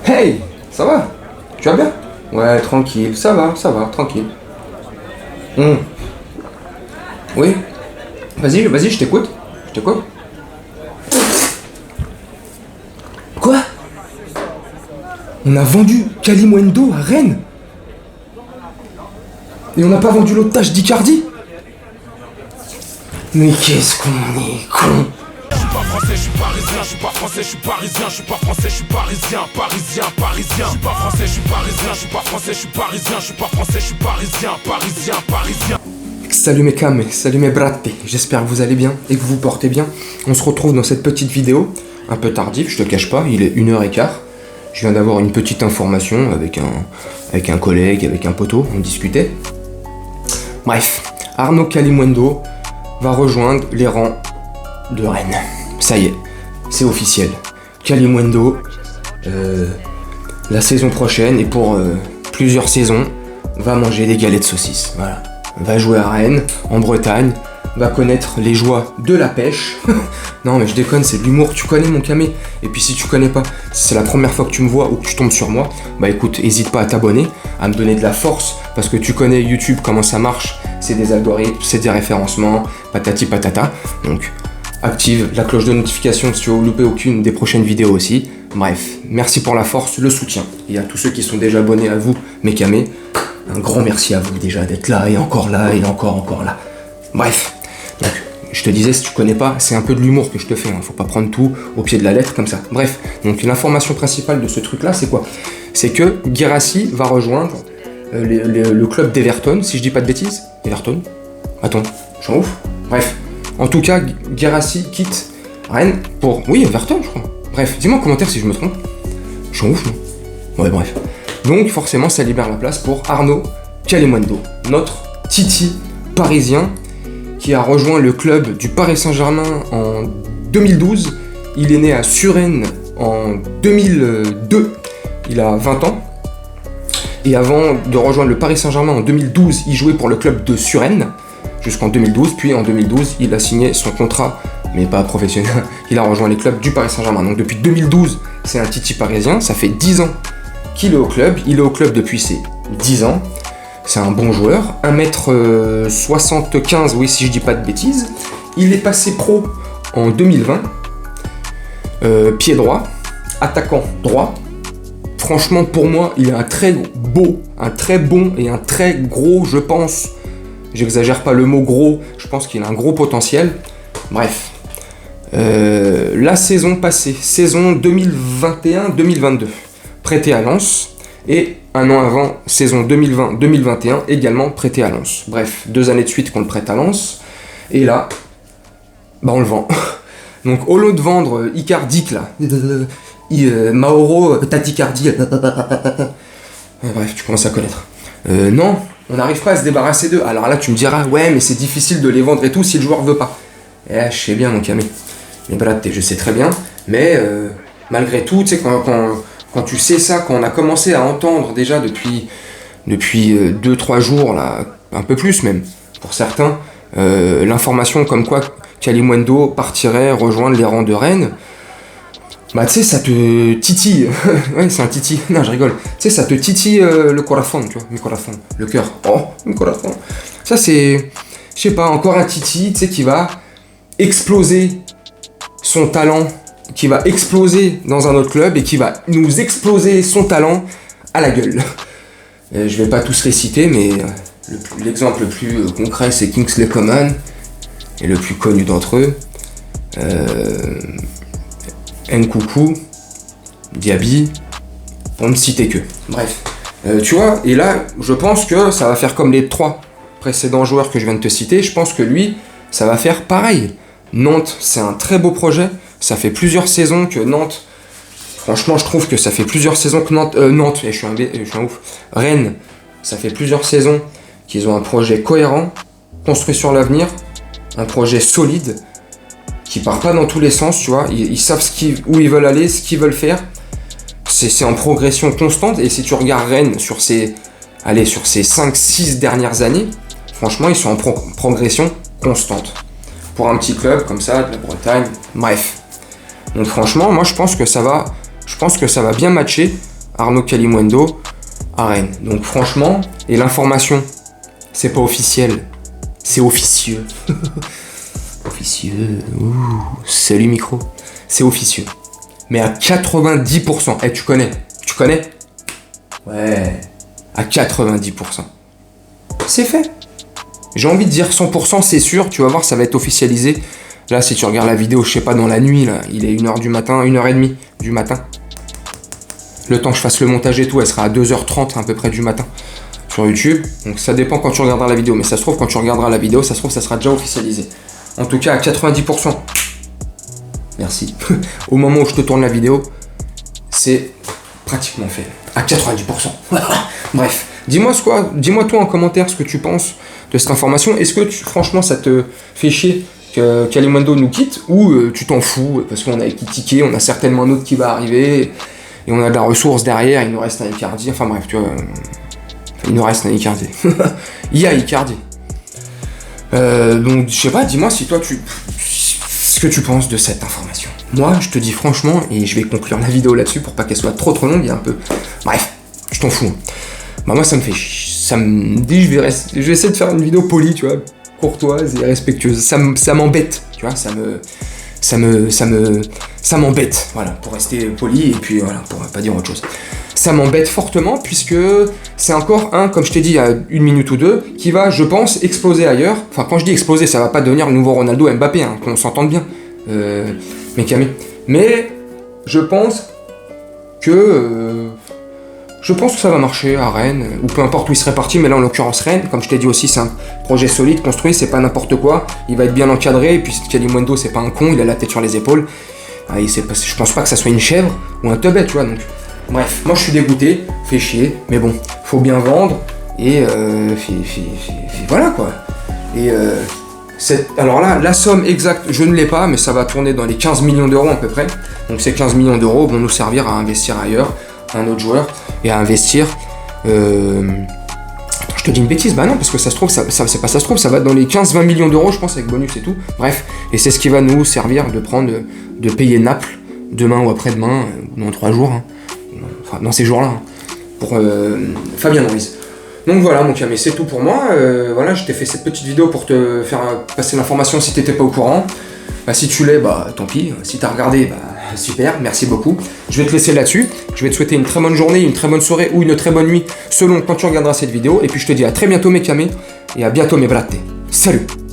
Hey, ça va? Tu vas bien? Ouais, tranquille, ça va, tranquille. Oui? Vas-y, je t'écoute. Quoi? On a vendu Kalimundo à Rennes? Et on n'a pas vendu l'otage d'Icardi? Mais qu'est-ce qu'on est con! Je suis pas français, je suis parisien, je suis pas français, je suis parisien, je suis pas français, je suis parisien. Je suis pas français, je suis parisien, je suis pas français, je suis parisien, je suis pas français, je suis parisien. Salut mes cams, salut mes brattes, j'espère que vous allez bien et que vous vous portez bien. On se retrouve dans cette petite vidéo, un peu tardive, je te cache pas, il est 1h15. Je viens d'avoir une petite information avec un collègue, avec un poteau, on discutait. Bref, Arnaud Kalimundo va rejoindre les rangs de Rennes. Ça y est, c'est officiel. Kalimundo, la saison prochaine et pour plusieurs saisons, va manger des galets de saucisses. Voilà. Va jouer à Rennes, en Bretagne, va connaître les joies de la pêche. Non mais je déconne, c'est de l'humour, tu connais mon camé. Et puis si tu connais pas, si c'est la première fois que tu me vois ou que tu tombes sur moi, bah écoute, hésite pas à t'abonner, à me donner de la force, parce que tu connais YouTube, comment ça marche, c'est des algorithmes, c'est des référencements, patati patata. Donc active la cloche de notification si tu veux louper aucune des prochaines vidéos aussi. Bref, merci pour la force, le soutien. Et à tous ceux qui sont déjà abonnés à vous, mes camés, un grand merci à vous déjà d'être là et encore là et encore là. Bref, donc je te disais, si tu connais pas, c'est un peu de l'humour que je te fais, hein. Faut pas prendre tout au pied de la lettre comme ça. Bref, donc l'information principale de ce truc là, c'est quoi? C'est que Guirassy va rejoindre le club d'Everton, si je dis pas de bêtises. Everton? Attends, je suis en ouf. Bref, en tout cas, Guirassy quitte Rennes pour... Oui, Everton, je crois. Bref, dis-moi en commentaire si je me trompe. Je suis en ouf, non? Ouais, bref. Donc forcément, ça libère la place pour Arnaud Kalimundo, notre Titi parisien qui a rejoint le club du Paris Saint-Germain en 2012. Il est né à Suresnes en 2002. Il a 20 ans. Et avant de rejoindre le Paris Saint-Germain en 2012, il jouait pour le club de Suresnes jusqu'en 2012. Puis en 2012, il a signé son contrat, mais pas professionnel. Il a rejoint les clubs du Paris Saint-Germain. Donc depuis 2012, c'est un Titi parisien. Ça fait 10 ans qu'il est au club. Il est au club depuis ses 10 ans. C'est un bon joueur. 1m75, oui, si je dis pas de bêtises. Il est passé pro en 2020. Pied droit. Attaquant droit. Franchement, pour moi, il a un très beau, un très bon et un très gros, je pense. J'exagère pas le mot gros. Je pense qu'il a un gros potentiel. Bref. La saison passée, saison 2021-2022. Prêté à Lens, et un an avant, saison 2020-2021, également prêté à Lens. Bref, 2 années de suite qu'on le prête à Lens, et là, bah on le vend. Donc au lieu de vendre Icardi, là, Mauro Taticardi, bref, tu commences à connaître. Non, on n'arrive pas à se débarrasser d'eux. Alors là, tu me diras, ouais, mais c'est difficile de les vendre et tout si le joueur veut pas. Eh, je sais bien, mon camé. Mais bref, je sais très bien, mais malgré tout, tu sais, quand tu sais ça, quand on a commencé à entendre déjà depuis 2-3 jours, là, un peu plus même, pour certains, l'information comme quoi Kalimundo partirait rejoindre les rangs de Rennes, bah tu sais, ça te titille. Ouais, c'est un titi. Non, je rigole. Tu sais, ça te titille le corazón, tu vois, le corazón, le cœur. Oh, le corazón. Ça, c'est, je sais pas, encore un titi, tu sais, qui va exploser son talent, qui va exploser dans un autre club et qui va nous exploser son talent à la gueule. Je vais pas tous les citer, mais l'exemple le plus concret, c'est Kingsley Coman, et le plus connu d'entre eux, Nkunku, Diaby, pour ne citer que. Bref, tu vois, et là, je pense que ça va faire comme les 3 précédents joueurs que je viens de te citer, je pense que lui, ça va faire pareil. Nantes, c'est un très beau projet. Ça fait plusieurs saisons que Nantes... Franchement, je trouve que ça fait plusieurs saisons que Nantes... je suis un ouf. Rennes, ça fait plusieurs saisons qu'ils ont un projet cohérent, construit sur l'avenir, un projet solide, qui part pas dans tous les sens, tu vois. Ils savent où ils veulent aller, ce qu'ils veulent faire. C'est en progression constante. Et si tu regardes Rennes sur ces 5-6 dernières années, franchement, ils sont en progression constante. Pour un petit club comme ça, de la Bretagne, bref. Donc franchement, moi je pense que ça va bien matcher Arnaud Kalimuendo à Rennes. Donc franchement, et l'information, c'est pas officiel, c'est officieux. Officieux, ouh, salut micro. C'est officieux. Mais à 90%, tu connais? Ouais, à 90%. C'est fait. J'ai envie de dire 100%, c'est sûr, tu vas voir, ça va être officialisé. Là, si tu regardes la vidéo, je sais pas, dans la nuit, là, il est 1h du matin, 1h30 du matin. Le temps que je fasse le montage et tout, elle sera à 2h30 à peu près du matin sur YouTube. Donc ça dépend quand tu regarderas la vidéo. Mais ça se trouve, quand tu regarderas la vidéo, ça se trouve, ça sera déjà officialisé. En tout cas, à 90%. Merci. Au moment où je te tourne la vidéo, c'est pratiquement fait. À 90%. Bref. Dis-moi toi en commentaire ce que tu penses de cette information. Est-ce que franchement, ça te fait chier que Kalimuendo nous quitte ou tu t'en fous parce qu'on a équitiqué, on a certainement un autre qui va arriver et on a de la ressource derrière, il nous reste un Icardi, enfin bref, tu vois, il nous reste un Icardi. Il y a Icardi. Donc je sais pas, dis-moi si toi ce que tu penses de cette information. Moi, je te dis franchement, et je vais conclure la vidéo là-dessus pour pas qu'elle soit trop longue, il y a un peu... Bref, je t'en fous. Bah moi ça me fait ça me dit je vais essayer de faire une vidéo polie, tu vois, courtoise et respectueuse. Ça m'embête, tu vois, ça m'embête, voilà, pour rester poli et puis voilà, pour pas dire autre chose. Ça m'embête fortement puisque c'est encore un, comme je t'ai dit il y a 1 minute ou 2, qui va, je pense, exploser ailleurs. Enfin, quand je dis exploser, ça va pas devenir le nouveau Ronaldo Mbappé, hein, qu'on s'entende bien, mais je pense que ça va marcher à Rennes, ou peu importe où il serait parti, mais là en l'occurrence Rennes, comme je t'ai dit aussi, c'est un projet solide, construit, c'est pas n'importe quoi, il va être bien encadré, et puis Kalimuendo c'est pas un con, il a la tête sur les épaules, je pense pas que ça soit une chèvre ou un teubet, tu vois, donc bref, moi je suis dégoûté, fait chier, mais bon, faut bien vendre, et voilà quoi, et alors là, la somme exacte, je ne l'ai pas, mais ça va tourner dans les 15 millions d'euros à peu près, donc ces 15 millions d'euros vont nous servir à investir ailleurs, un autre joueur et à investir attends, je te dis une bêtise, bah non, parce que ça se trouve, ça va être dans les 15-20 millions d'euros, je pense, avec bonus et tout, bref, et c'est ce qui va nous servir de payer Naples demain ou après-demain, ou dans 3 jours, hein. Enfin dans ces jours-là, hein, pour Fabien Ruiz. Donc voilà mon camé, c'est tout pour moi, voilà, je t'ai fait cette petite vidéo pour te faire passer l'information si t'étais pas au courant. Bah, si tu l'es, bah tant pis, si t'as regardé, bah super, merci beaucoup. Je vais te laisser là-dessus, je vais te souhaiter une très bonne journée, une très bonne soirée ou une très bonne nuit, selon quand tu regarderas cette vidéo, et puis je te dis à très bientôt mes camés, et à bientôt mes brattes. Salut!